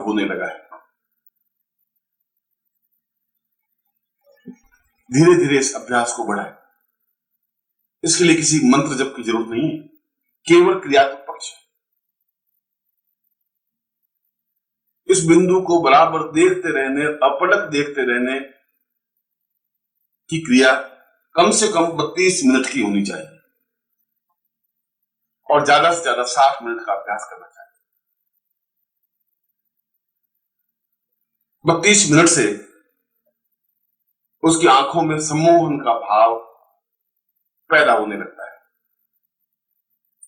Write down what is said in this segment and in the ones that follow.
होने लगा है। धीरे धीरे इस अभ्यास को बढ़ाएं। इसके लिए किसी मंत्र जप की जरूरत नहीं है, केवल क्रियात्मक पक्ष। इस बिंदु को बराबर देखते रहने, अपलक देखते रहने की क्रिया कम से कम 32 मिनट की होनी चाहिए और ज्यादा से ज्यादा 60 मिनट का अभ्यास करना चाहिए। 32 मिनट से उसकी आंखों में सम्मोहन का भाव पैदा होने लगता है।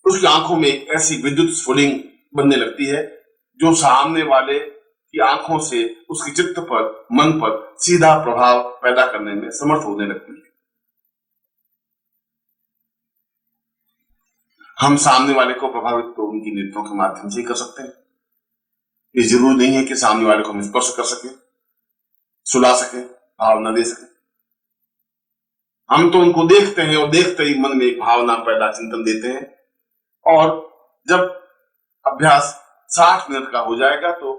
उसकी आंखों में एक ऐसी विद्युत स्फुलिंग बनने लगती है जो सामने वाले की आंखों से उसके चित्त पर, मन पर सीधा प्रभाव पैदा करने में समर्थ होने लगती है। हम सामने वाले को प्रभावित तो उनकी नेत्रों के माध्यम से ही कर सकते हैं। ये जरूरी नहीं है कि सामने वाले को हम स्पर्श कर सके, सुला सके, भावना दे सके। हम तो उनको देखते हैं और देखते ही मन में एक भावना पैदा, चिंतन देते हैं। और जब अभ्यास 60 मिनट का हो जाएगा तो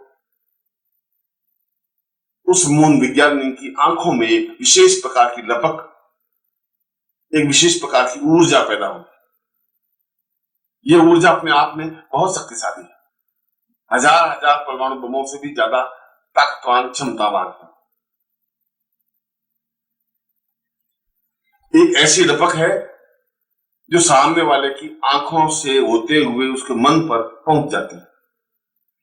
उस मौन विज्ञानी की आंखों में एक विशेष प्रकार की लपक, एक विशेष प्रकार की ऊर्जा पैदा होगी। यह ऊर्जा अपने आप में बहुत शक्तिशाली है, हजार हजार परमाणु बमों से भी ज्यादा ताकतवान, क्षमतावान है। एक ऐसी लपक है जो सामने वाले की आंखों से होते हुए उसके मन पर पहुंच जाती है।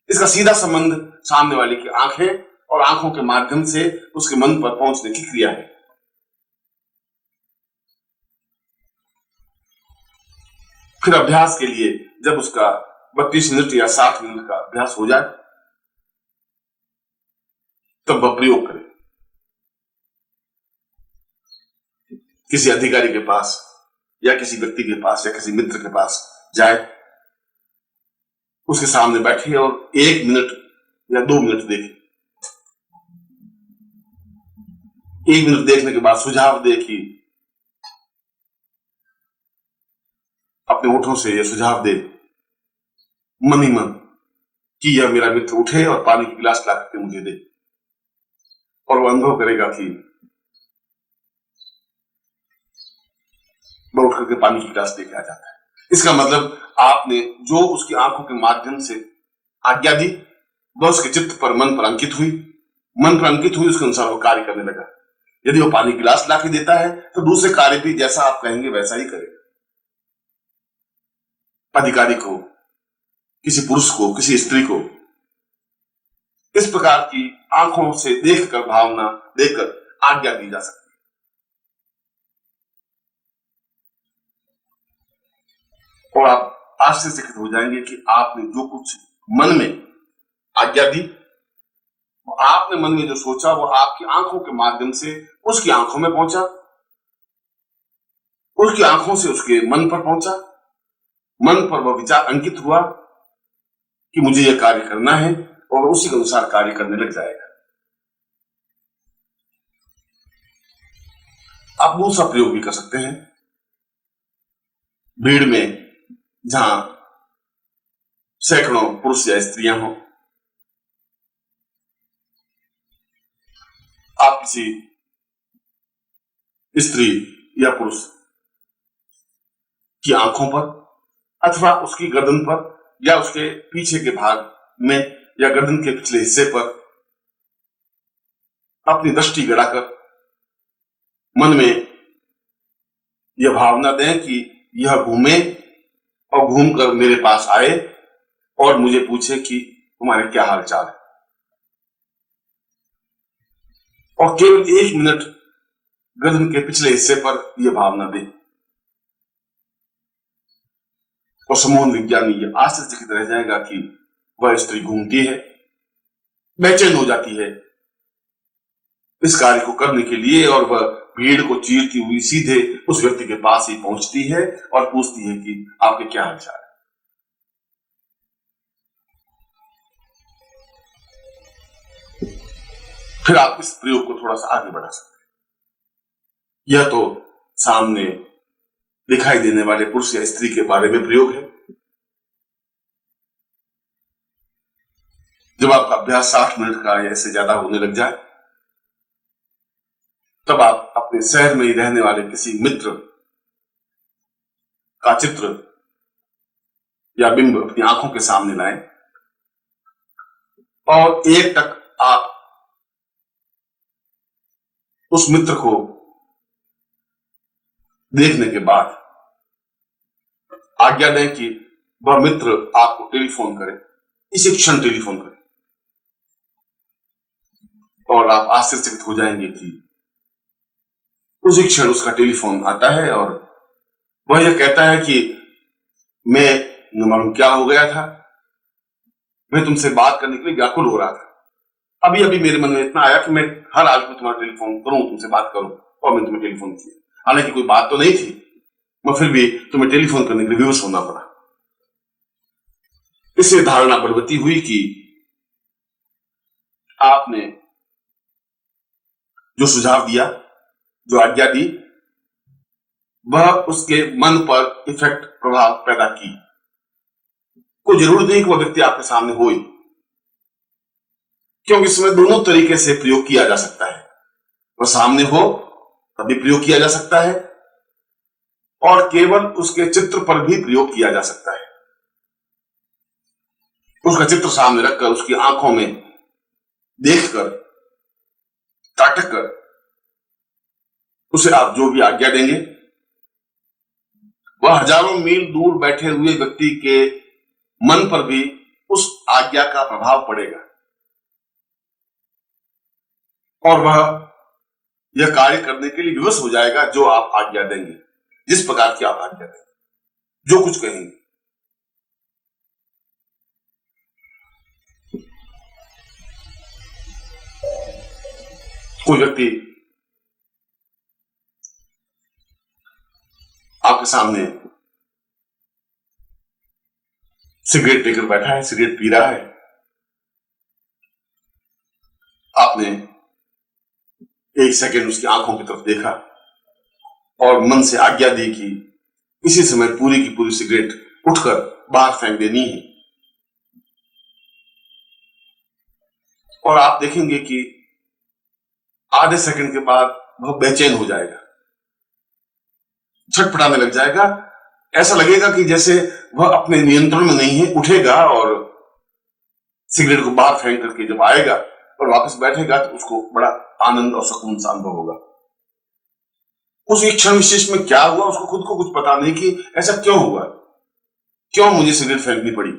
इसका सीधा संबंध सामने वाले की आंखें और आंखों के माध्यम से उसके मन पर पहुंचने की क्रिया है। फिर अभ्यास के लिए जब उसका 32 मिनट या 60 मिनट का अभ्यास हो जाए तब वह प्रयोग करे। किसी अधिकारी के पास या किसी व्यक्ति के पास या किसी मित्र के पास जाए, उसके सामने बैठे और 1 मिनट या 2 मिनट देखे। 1 मिनट देखने के बाद सुझाव दे कि अपने होठों से यह सुझाव दे मन ही मन कि यह मेरा मित्र उठे और पानी की गिलास ला करके मुझे दे, और वह अनुभव करेगा कि वह उठ करके पानी की गिलास लेके आ जाता है। इसका मतलब आपने जो उसकी आंखों के माध्यम से आज्ञा दी वह उसके चित्त पर, मन पर अंकित हुई। मन पर अंकित हुई, उसके अनुसार वो कार्य करने लगा। यदि वो पानी गिलास ला के देता है तो दूसरे कार्य भी जैसा आप कहेंगे वैसा ही करेगा। अधिकारी को, किसी पुरुष को, किसी स्त्री को इस प्रकार की आंखों से देखकर, भावना देकर आज्ञा दी जा सकती है। और आप आश्चर्यचकित हो जाएंगे कि आपने जो कुछ मन में आज्ञा दी, आपने मन में जो सोचा वो आपकी आंखों के माध्यम से उसकी आंखों में पहुंचा, उसकी आंखों से उसके मन पर पहुंचा। मन पर वह विचार अंकित हुआ कि मुझे यह कार्य करना है और उसी के अनुसार कार्य करने लग जाएगा। आप दूसरा प्रयोग भी कर सकते हैं। भीड़ में जहां सैकड़ों पुरुष या स्त्रियां हों, आप किसी स्त्री या पुरुष की आंखों पर अथवा उसकी गर्दन पर या उसके पीछे के भाग में या गर्दन के पिछले हिस्से पर अपनी दृष्टि गड़ाकर मन में यह भावना दें कि यह घूमे और घूमकर मेरे पास आए और मुझे पूछे कि तुम्हारे क्या हाल चाल है। और केवल 1 मिनट गर्दन के पिछले हिस्से पर यह भावना दे। और सम्मोहन विज्ञानी यह आश्चर्यचकित रह जाएगा कि वह स्त्री घूमती है, बेचैन हो जाती है इस कार्य को करने के लिए, और वह भीड़ को चीरती हुई सीधे उस व्यक्ति के पास ही पहुंचती है और पूछती है कि आपके क्या हाल चाल है। फिर आप इस प्रयोग को थोड़ा सा आगे बढ़ा सकते हैं। यह तो सामने दिखाई देने वाले पुरुष या स्त्री के बारे में प्रयोग है। जब आपका अभ्यास 60 मिनट का या इससे ज्यादा होने लग जाए, तब आप अपने शहर में ही रहने वाले किसी मित्र का चित्र या बिंब अपनी आंखों के सामने लाएं और एक टक आप उस मित्र को देखने के बाद आज्ञा दें कि वह मित्र आपको टेलीफोन करे, इसी क्षण टेलीफोन करे, और आप आश्चर्यचकित हो जाएंगे कि उसी क्षण उसका टेलीफोन आता है और वह यह कहता है कि मैं न मालूम क्या हो गया था, मैं तुमसे बात करने के लिए व्याकुल हो रहा था, अभी अभी मेरे मन में इतना आया कि मैं हर आज में तुम्हारा टेलीफोन करूं, तुमसे बात करूं, और मैं तुम्हें टेलीफोन किया। हालांकि कोई बात तो नहीं थी, मगर फिर भी तुम्हें टेलीफोन करने के लिए विवश होना पड़ा। इससे धारणा बलवती हुई कि आपने जो सुझाव दिया, जो आज्ञा दी, वह उसके मन पर इफेक्ट, प्रभाव पैदा की। कोई जरूरत नहीं कि वह व्यक्ति आपके सामने हो, क्योंकि इसमें दोनों तरीके से प्रयोग किया जा सकता है। वह सामने हो तब भी प्रयोग किया जा सकता है और केवल उसके चित्र पर भी प्रयोग किया जा सकता है। उसका चित्र सामने रखकर, उसकी आंखों में देखकर, ताटक कर उसे आप जो भी आज्ञा देंगे, वह हजारों मील दूर बैठे हुए व्यक्ति के मन पर भी उस आज्ञा का प्रभाव पड़ेगा और वह यह कार्य करने के लिए विवश हो जाएगा जो आप आज्ञा देंगे, जिस प्रकार की आप आज्ञा देंगे, जो कुछ कहेंगे। कोई व्यक्ति आपके सामने सिगरेट लेकर बैठा है, सिगरेट पी रहा है, आपने एक सेकंड उसकी आंखों की तरफ देखा और मन से आज्ञा दी कि इसी समय पूरी की पूरी सिगरेट उठकर बाहर फेंक देनी है, और आप देखेंगे कि आधे सेकंड के बाद वह बेचैन हो जाएगा, छटपटाने लग जाएगा। ऐसा लगेगा कि जैसे वह अपने नियंत्रण में नहीं है, उठेगा और सिगरेट को बाहर फेंक करके जब आएगा और वापस बैठेगा तो उसको बड़ा आनंद और सुकून सा अनुभव होगा। उस एक क्षण विशेष में क्या हुआ उसको खुद को कुछ पता नहीं कि ऐसा क्यों हुआ, क्यों मुझे सिगरेट फेंकनी पड़ी।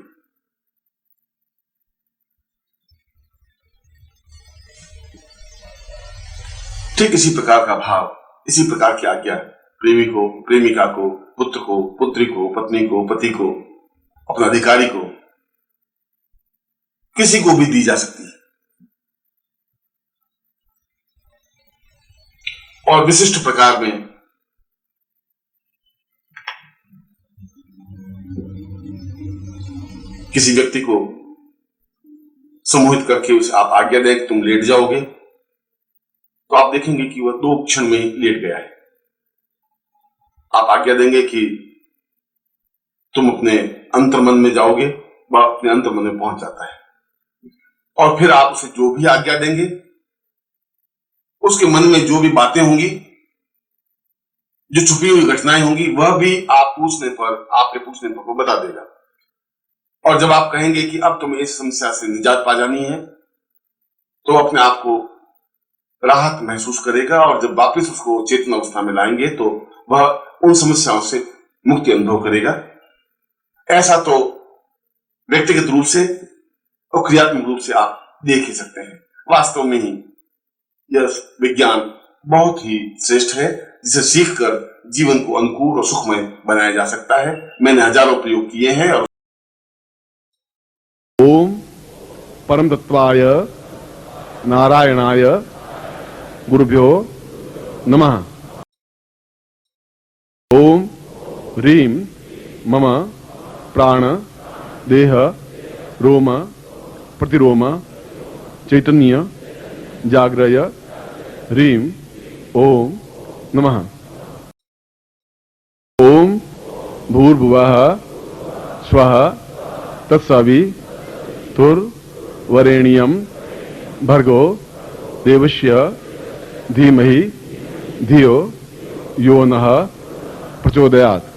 ठीक इसी प्रकार का भाव, इसी प्रकार की आज्ञा प्रेमी को, प्रेमिका को, पुत्र को, पुत्री को, पत्नी को, पति को, अपने अधिकारी को, किसी को भी दी जा सकती है। और विशिष्ट प्रकार में किसी व्यक्ति को सम्मोहित करके उसे आप आज्ञा दें कि तुम लेट जाओगे, तो आप देखेंगे कि वह 2 क्षण में ही लेट गया है। आप आज्ञा देंगे कि तुम अपने अंतर्मन में जाओगे, वह अपने अंतर्मन में पहुंच जाता है। और फिर आप उसे जो भी आज्ञा देंगे, उसके मन में जो भी बातें होंगी, जो छुपी हुई घटनाएं होंगी, वह भी आप पूछने पर, आपके पूछने पर वो बता देगा। और जब आप कहेंगे कि अब तुम्हें इस समस्या से निजात पा जानी है, तो अपने आप को राहत महसूस करेगा, और जब वापस उसको चेतन अवस्था में लाएंगे तो वह उन समस्याओं से मुक्ति अनुभव करेगा। ऐसा तो व्यक्तिगत रूप से और क्रियात्मक रूप से आप देख ही सकते हैं। वास्तव में ही यह विज्ञान बहुत ही श्रेष्ठ है, जिसे सीखकर जीवन को अनुकूल और सुखमय बनाया जा सकता है। मैंने हजारों प्रयोग किए हैं। और ओम परम तत्वाय नारायणाय गुरुभ्यो नमः। ओम ह्रीं मम प्राण देह रोम प्रतिरोम चैतन्य जाग्रय ह्रीं ओम नमः। ओम भूर्भुवः स्वः तत्सवितुर्वरेण्यं वरेण्यम भर्गो देवस्य धीमहि धियो यो नः प्रचोदयात्।